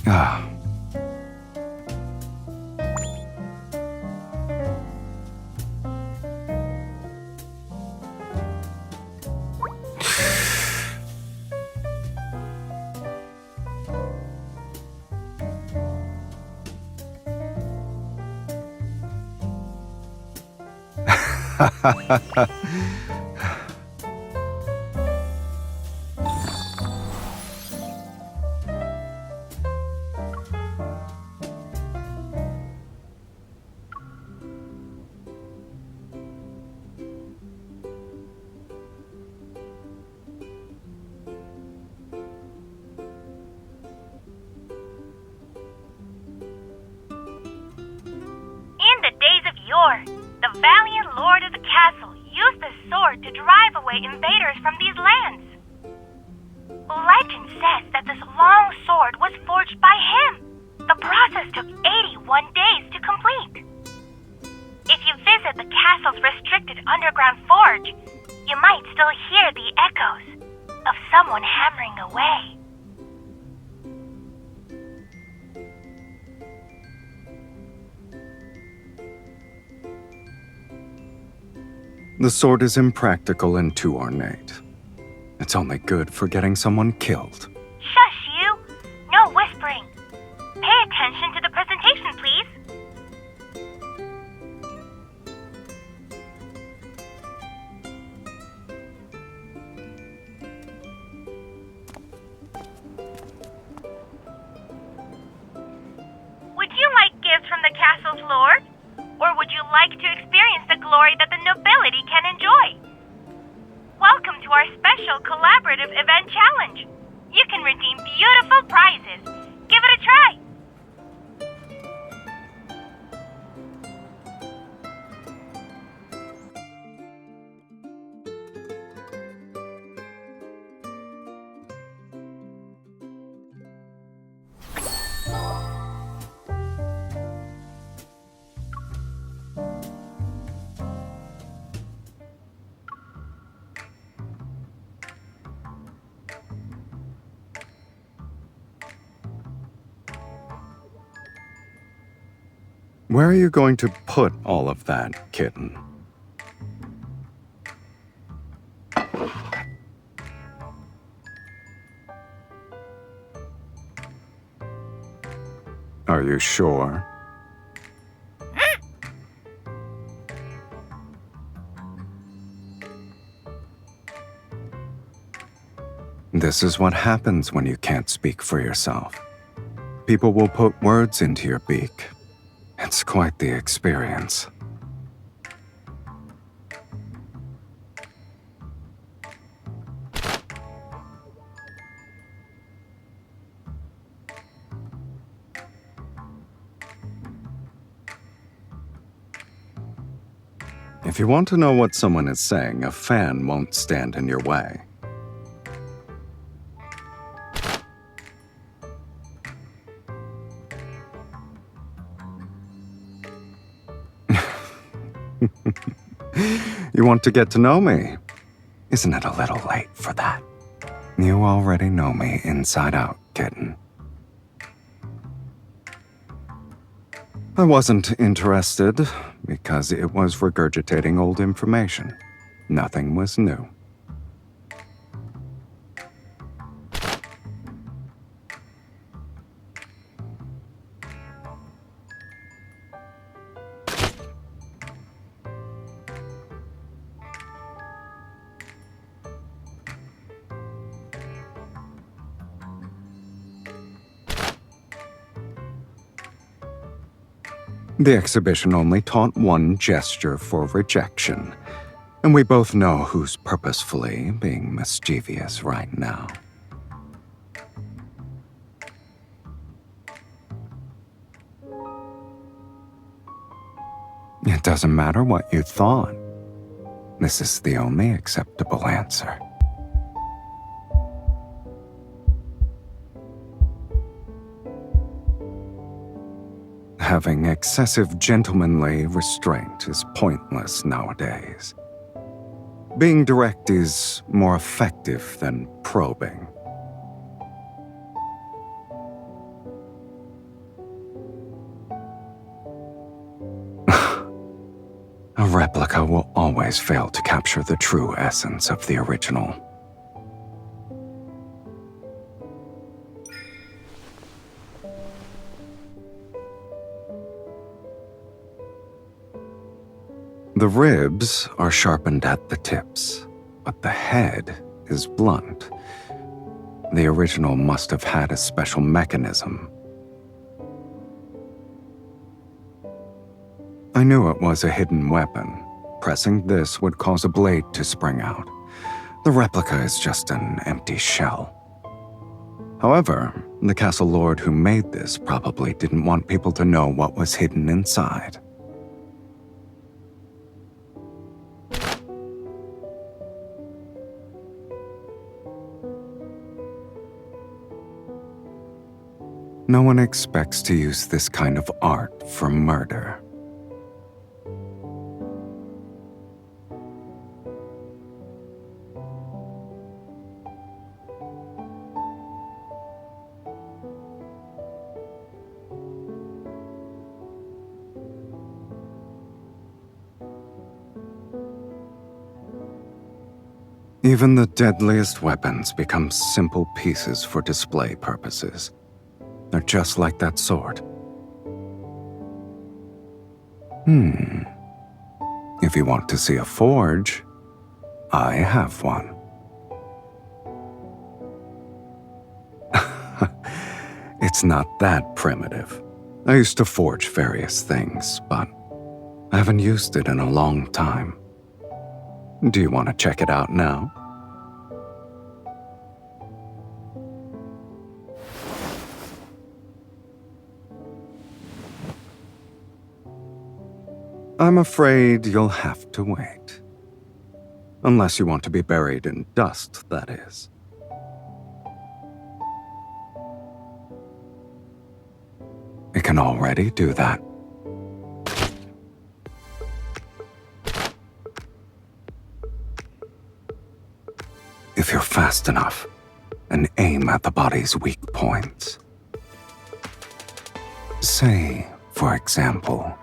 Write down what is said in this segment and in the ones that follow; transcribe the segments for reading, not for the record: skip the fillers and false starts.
Ah. In the days of yore, the valiant lord of the castle used the sword to drive away invaders from these lands. Legend says that this long sword was forged by him. The process took 81 days to complete. If you visit the castle's restricted underground forge, you might still hear the echoes of someone hammering away. The sword is impractical and too ornate. It's only good for getting someone killed. Shush, you! No whispering. Pay attention to the presentation, please. Would you like gifts from the castle's lord? Or would you like to experience the glory that the nobility can enjoy? Welcome to our special collaborative event challenge. You can redeem beautiful prizes. Give it a try. Where are you going to put all of that, kitten? Are you sure? This is what happens when you can't speak for yourself. People will put words into your beak. It's quite the experience. If you want to know what someone is saying, a fan won't stand in your way. You want to get to know me? Isn't it a little late for that? You already know me inside out, kitten. I wasn't interested because it was regurgitating old information. Nothing was new. The exhibition only taught one gesture for rejection, and we both know who's purposefully being mischievous right now. It doesn't matter what you thought. This is the only acceptable answer. Having excessive gentlemanly restraint is pointless nowadays. Being direct is more effective than probing. replica will always fail to capture the true essence of the original. The ribs are sharpened at the tips, but the head is blunt. The original must have had a special mechanism. I knew it was a hidden weapon. Pressing this would cause a blade to spring out. The replica is just an empty shell. However, the castle lord who made this probably didn't want people to know what was hidden inside. No one expects to use this kind of art for murder. Even the deadliest weapons become simple pieces for display purposes. They're just like that sword. If you want to see a forge, I have one. It's not that primitive. I used to forge various things, but I haven't used it in a long time. Do you want to check it out now? I'm afraid you'll have to wait. Unless you want to be buried in dust, that is. It can already do that. If you're fast enough, and aim at the body's weak points. Say, for example,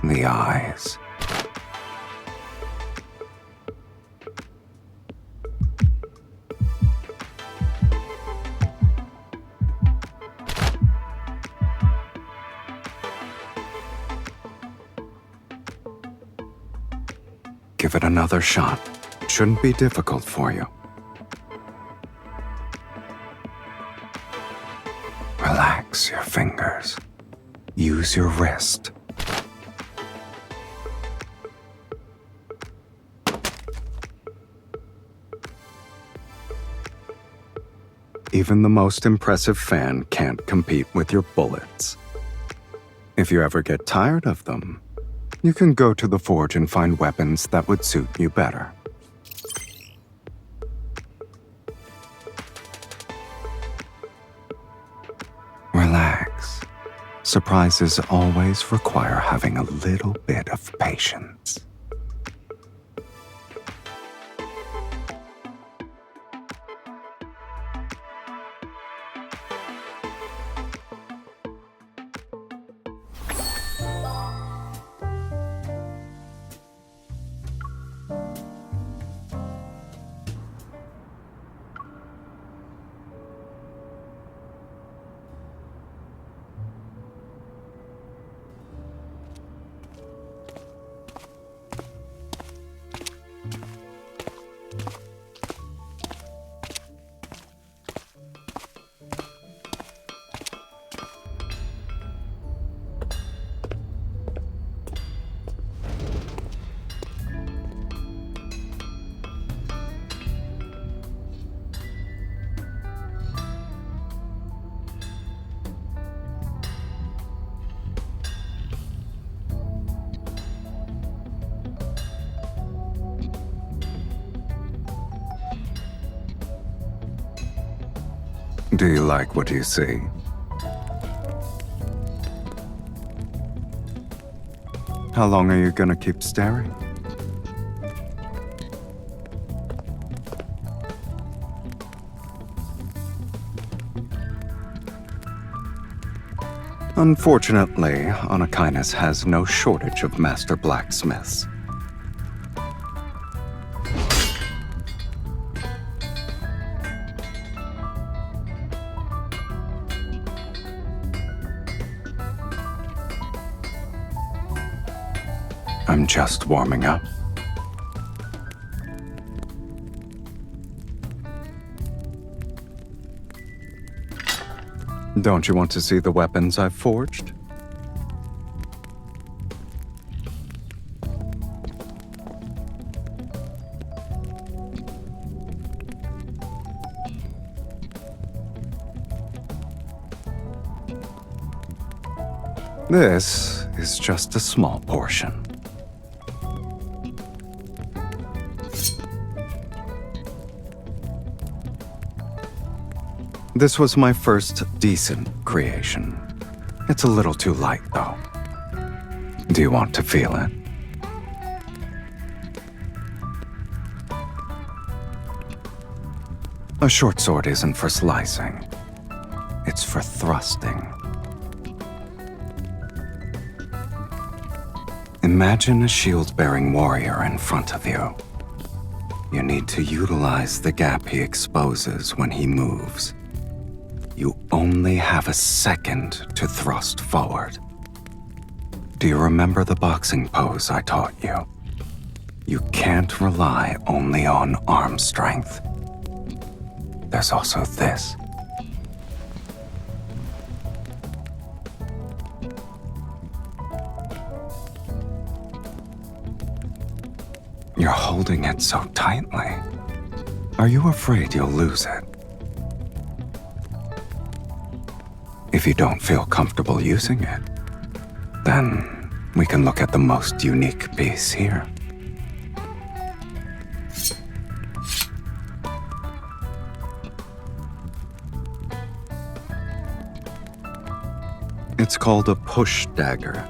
the eyes. Give it another shot. It shouldn't be difficult for you. Relax your fingers. Use your wrist. Even the most impressive fan can't compete with your bullets. If you ever get tired of them, you can go to the forge and find weapons that would suit you better. Relax. Surprises always require having a little bit of patience. Do you like what you see? How long are you gonna keep staring? Unfortunately, Anakinus has no shortage of master blacksmiths. I'm just warming up. Don't you want to see the weapons I've forged? This is just a small portion. This was my first decent creation. It's a little too light, though. Do you want to feel it? A short sword isn't for slicing. It's for thrusting. Imagine a shield-bearing warrior in front of you. You need to utilize the gap he exposes when he moves. You only have a second to thrust forward. Do you remember the boxing pose I taught you? You can't rely only on arm strength. There's also this. You're holding it so tightly. Are you afraid you'll lose it? If you don't feel comfortable using it, then we can look at the most unique piece here. It's called a push dagger,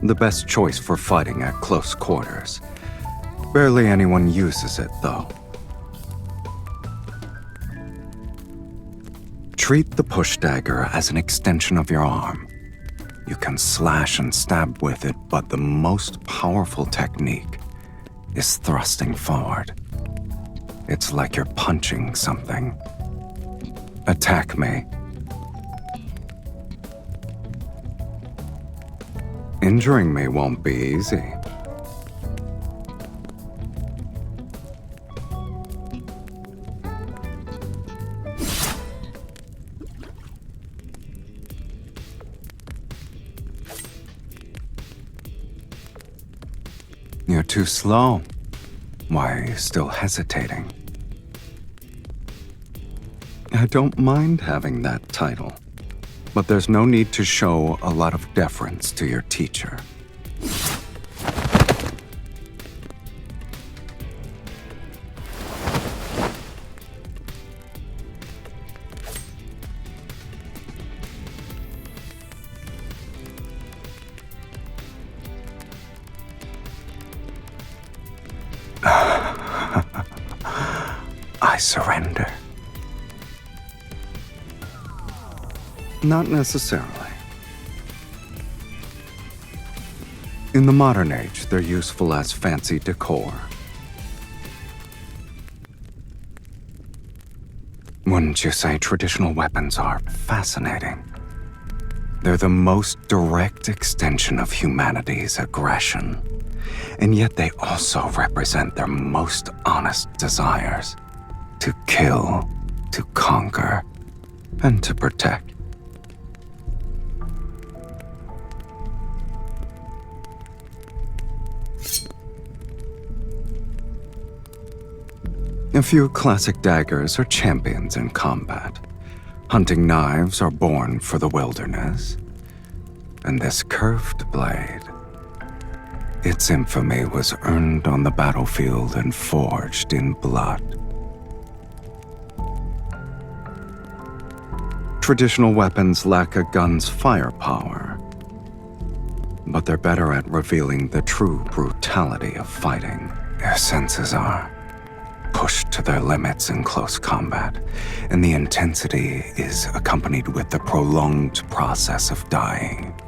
the best choice for fighting at close quarters. Barely anyone uses it, though. Treat the push dagger as an extension of your arm. You can slash and stab with it, but the most powerful technique is thrusting forward. It's like you're punching something. Attack me. Injuring me won't be easy. You're too slow. Why are you still hesitating? I don't mind having that title, but there's no need to show a lot of deference to your teacher. I surrender. Not necessarily. In the modern age, they're useful as fancy decor. Wouldn't you say traditional weapons are fascinating? They're the most direct extension of humanity's aggression, and yet they also represent their most honest desires: to kill, to conquer, and to protect. A few classic daggers are champions in combat. Hunting knives are born for the wilderness. And this curved blade, its infamy was earned on the battlefield and forged in blood. Traditional weapons lack a gun's firepower, but they're better at revealing the true brutality of fighting. Their senses are pushed to their limits in close combat, and the intensity is accompanied with the prolonged process of dying.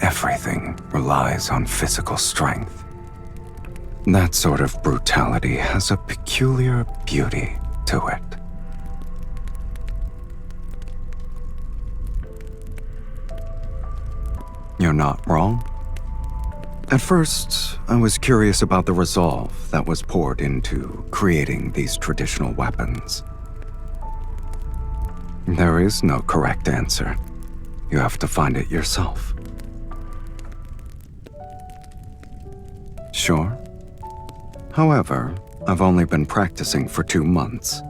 Everything relies on physical strength. That sort of brutality has a peculiar beauty to it. You're not wrong. At first, I was curious about the resolve that was poured into creating these traditional weapons. There is no correct answer. You have to find it yourself. Sure. However, I've only been practicing for 2 months.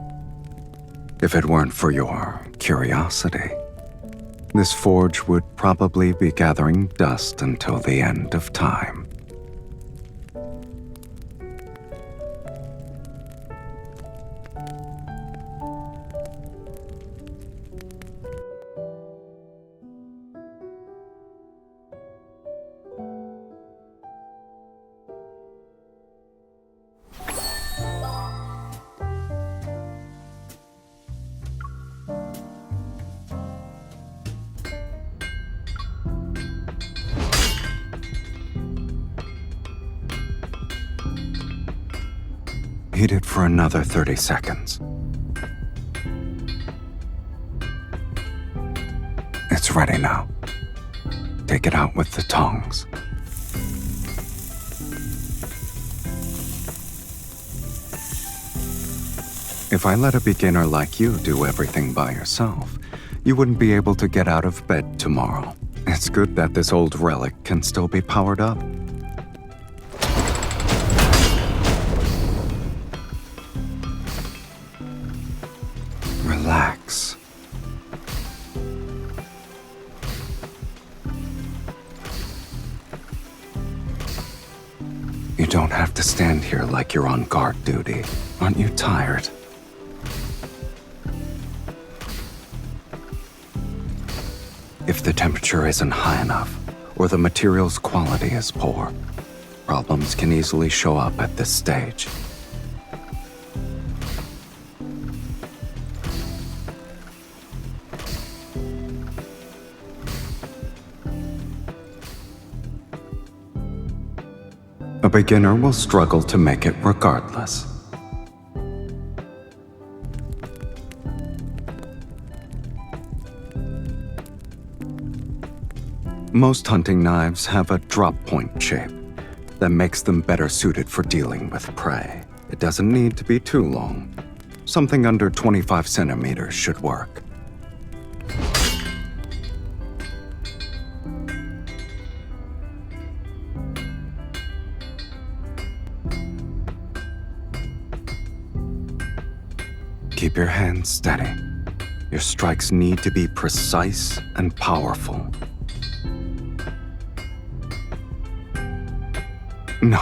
If it weren't for your curiosity, this forge would probably be gathering dust until the end of time. Heat it for another 30 seconds. It's ready now. Take it out with the tongs. If I let a beginner like you do everything by yourself, you wouldn't be able to get out of bed tomorrow. It's good that this old relic can still be powered up. Relax. You don't have to stand here like you're on guard duty. Aren't you tired? If the temperature isn't high enough, or the material's quality is poor, problems can easily show up at this stage. A beginner will struggle to make it regardless. Most hunting knives have a drop point shape that makes them better suited for dealing with prey. It doesn't need to be too long. Something under 25 centimeters should work. Keep your hands steady. Your strikes need to be precise and powerful. No.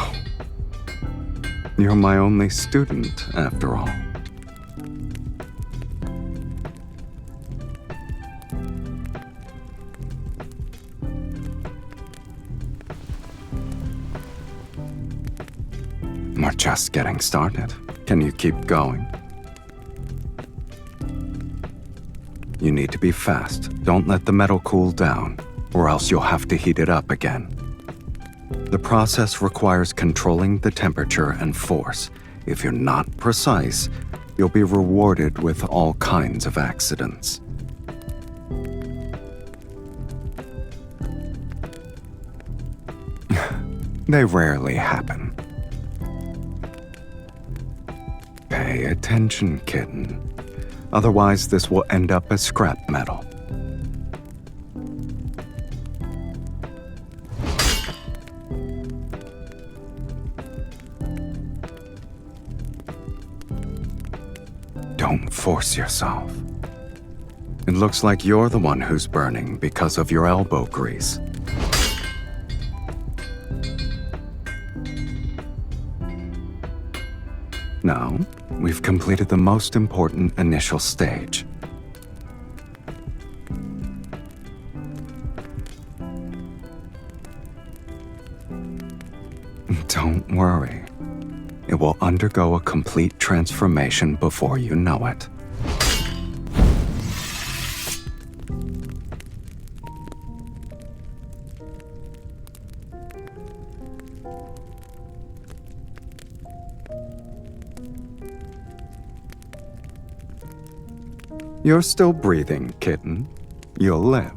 You're my only student, after all. We're just getting started. Can you keep going? You need to be fast. Don't let the metal cool down, or else you'll have to heat it up again. The process requires controlling the temperature and force. If you're not precise, you'll be rewarded with all kinds of accidents. They rarely happen. Pay attention, kitten. Otherwise, this will end up as scrap metal. Don't force yourself. It looks like you're the one who's burning because of your elbow grease. Now, we've completed the most important initial stage. Don't worry. It will undergo a complete transformation before you know it. You're still breathing, kitten. You'll live.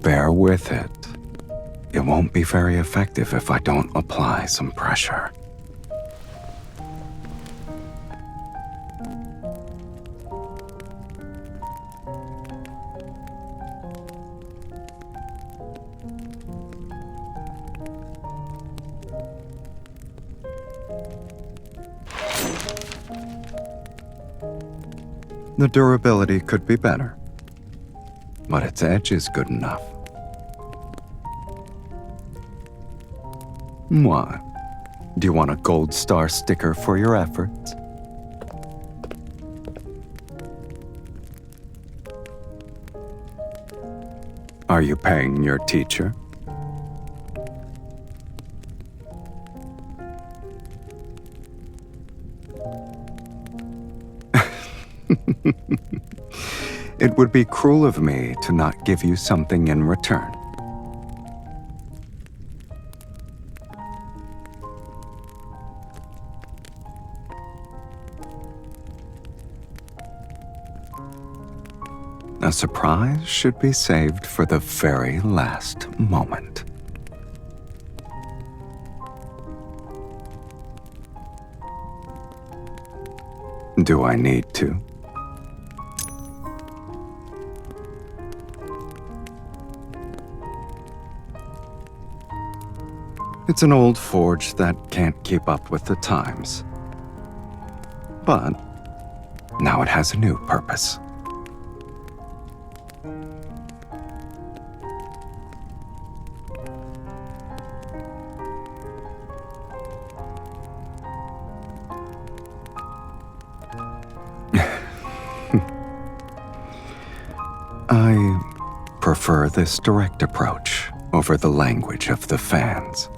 Bear with it. It won't be very effective if I don't apply some pressure. The durability could be better, but its edge is good enough. What? Do you want a gold star sticker for your efforts? Are you paying your teacher? It would be cruel of me to not give you something in return. A surprise should be saved for the very last moment. Do I need to? It's an old forge that can't keep up with the times. But now it has a new purpose. I prefer this direct approach over the language of the fans.